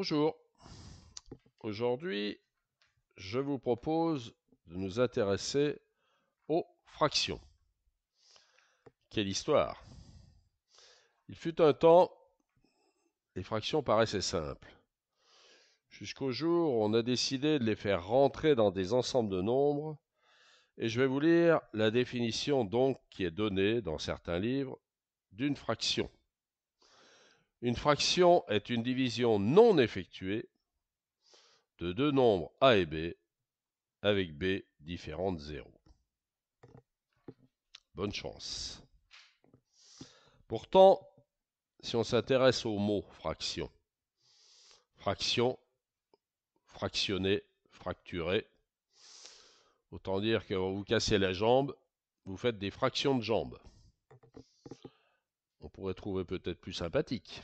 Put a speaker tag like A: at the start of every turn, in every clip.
A: Bonjour, aujourd'hui je vous propose de nous intéresser aux fractions. Quelle histoire! Il fut un temps, les fractions paraissaient simples, jusqu'au jour où on a décidé de les faire rentrer dans des ensembles de nombres, et je vais vous lire la définition donc qui est donnée dans certains livres d'une fraction. Une fraction est une division non effectuée de deux nombres a et b, avec b différent de 0. Bonne chance. Pourtant, si on s'intéresse au mot fraction, fraction, fractionner, fracturer, autant dire que vous cassez la jambe, vous faites des fractions de jambes. On pourrait trouver peut-être plus sympathique.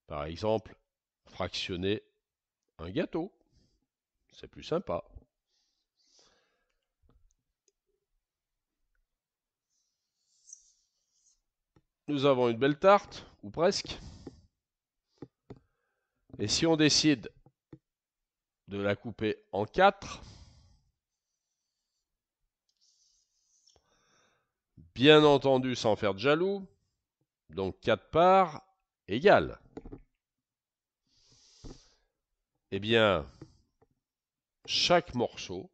A: Par exemple, fractionner un gâteau, c'est plus sympa. Nous avons une belle tarte, ou presque. Et si on décide de la couper en 4, bien entendu sans faire de jaloux, donc 4 parts égales. Eh bien, chaque morceau,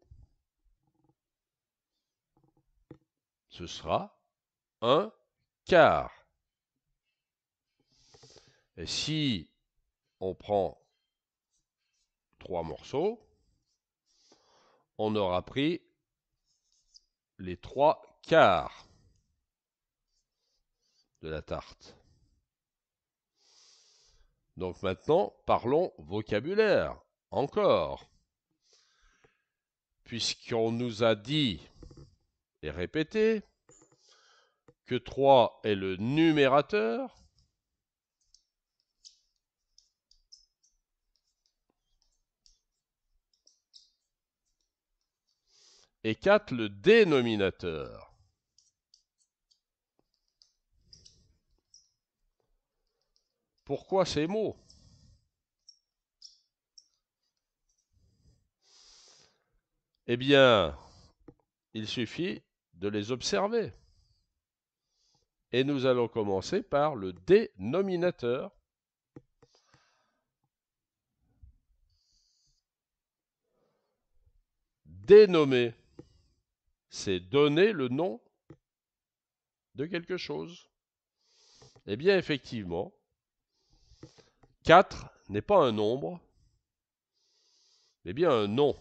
A: ce sera un quart. Et si on prend 3 morceaux, on aura pris les 3 quarts de la tarte. Donc maintenant, parlons vocabulaire, encore. Puisqu'on nous a dit et répété que 3 est le numérateur, et 4 le dénominateur. Pourquoi ces mots? Eh bien, il suffit de les observer. Et nous allons commencer par le dénominateur. Dénommer, c'est donner le nom de quelque chose. Eh bien, effectivement, 4 n'est pas un nombre, mais bien un nom.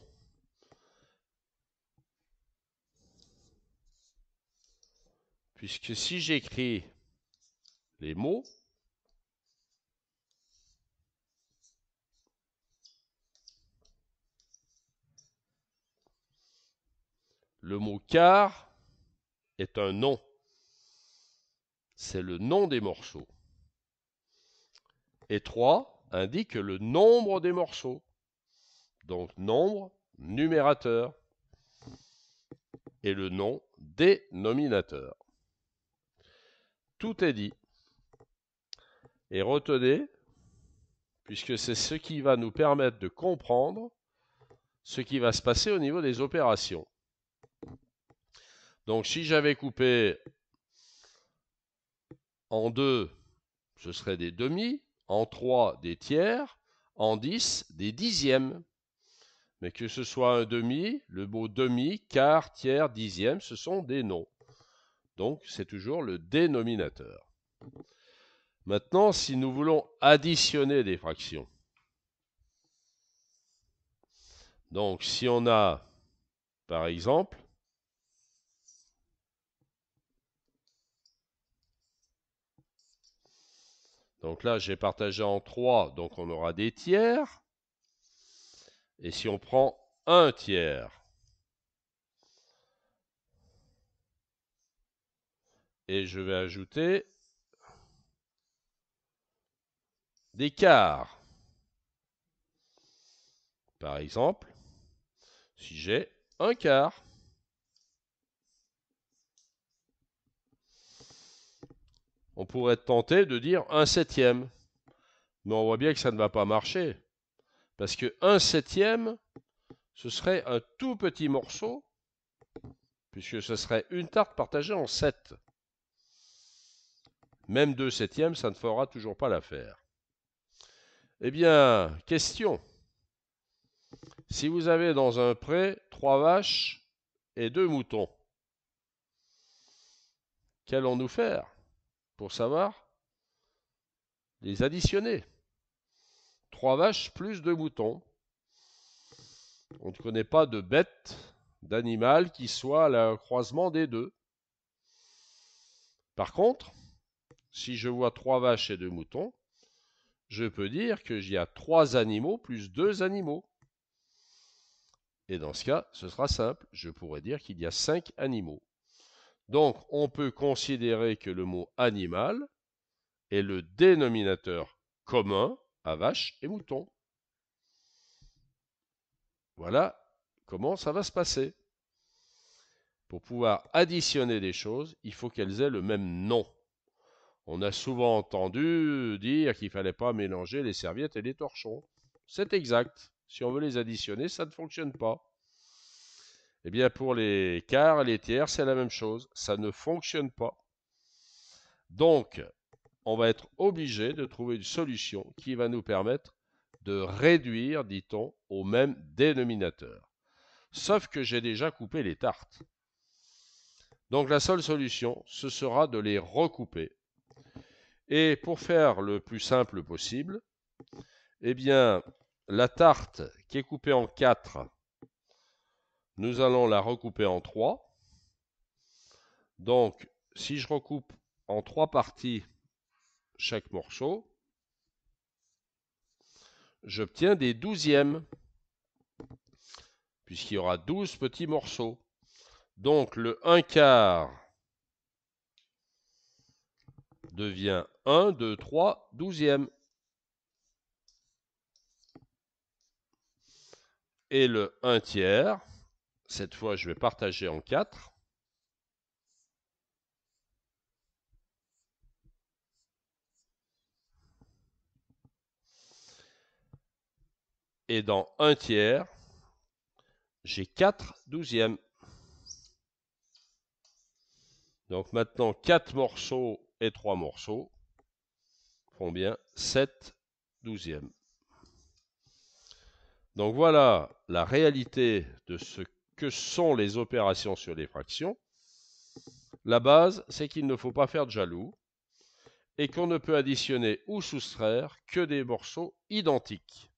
A: Puisque si j'écris les mots, le mot quart est un nom. C'est le nom des morceaux. Et 3 indique le nombre des morceaux. Donc nombre, numérateur. Et le nom, dénominateur. Tout est dit. Et retenez, puisque c'est ce qui va nous permettre de comprendre ce qui va se passer au niveau des opérations. Donc si j'avais coupé en 2, ce serait des demi, en 3, des tiers, en 10, des dixièmes. Mais que ce soit un demi, le mot demi, quart, tiers, dixième, ce sont des noms. Donc c'est toujours le dénominateur. Maintenant, si nous voulons additionner des fractions, donc si on a, par exemple, donc là j'ai partagé en 3, donc on aura des tiers. Et si on prend un tiers, et je vais ajouter des quarts. Par exemple, si j'ai un quart, on pourrait tenter de dire un septième. Mais on voit bien que ça ne va pas marcher. Parce que 1/7, ce serait un tout petit morceau, puisque ce serait une tarte partagée en 7. Même 2/7, ça ne fera toujours pas l'affaire. Eh bien, question. Si vous avez dans un pré 3 vaches et 2 moutons, qu'allons-nous faire pour savoir les additionner? 3 vaches plus 2 moutons. On ne connaît pas de bête, d'animal qui soit le croisement des deux. Par contre, si je vois 3 vaches et 2 moutons, je peux dire qu'il y a 3 animaux plus 2 animaux. Et dans ce cas, ce sera simple. Je pourrais dire qu'il y a 5 animaux. Donc, on peut considérer que le mot animal est le dénominateur commun à vache et mouton. Voilà comment ça va se passer. Pour pouvoir additionner des choses, il faut qu'elles aient le même nom. On a souvent entendu dire qu'il ne fallait pas mélanger les serviettes et les torchons. C'est exact. Si on veut les additionner, ça ne fonctionne pas. Eh bien, pour les quarts et les tiers, c'est la même chose. Ça ne fonctionne pas. Donc, on va être obligé de trouver une solution qui va nous permettre de réduire, dit-on, au même dénominateur. Sauf que j'ai déjà coupé les tartes. Donc, la seule solution, ce sera de les recouper. Et pour faire le plus simple possible, eh bien, la tarte qui est coupée en 4, nous allons la recouper en 3. Donc, si je recoupe en 3 parties chaque morceau, j'obtiens des douzièmes, puisqu'il y aura 12 petits morceaux. Donc, le 1/4 devient 1, 2, 3, douzièmes. Et le 1/3, cette fois, je vais partager en 4. Et dans 1/3, j'ai 4 douzièmes. Donc maintenant, 4 morceaux et 3 morceaux font bien 7 douzièmes. Donc voilà la réalité de ce que sont les opérations sur les fractions. La base, c'est qu'il ne faut pas faire de jaloux et qu'on ne peut additionner ou soustraire que des morceaux identiques.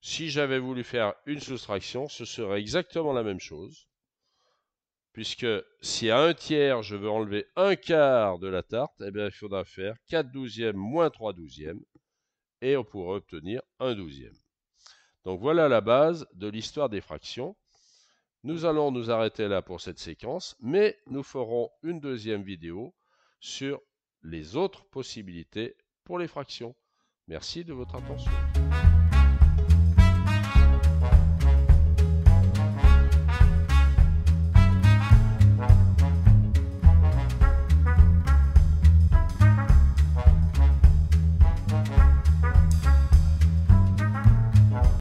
A: Si j'avais voulu faire une soustraction, ce serait exactement la même chose, puisque si à 1/3, je veux enlever 1/4 de la tarte, eh bien, il faudra faire 4 douzièmes moins 3 douzièmes, et on pourrait obtenir 1 douzième. Donc voilà la base de l'histoire des fractions. Nous allons nous arrêter là pour cette séquence, mais nous ferons une deuxième vidéo sur les autres possibilités pour les fractions. Merci de votre attention.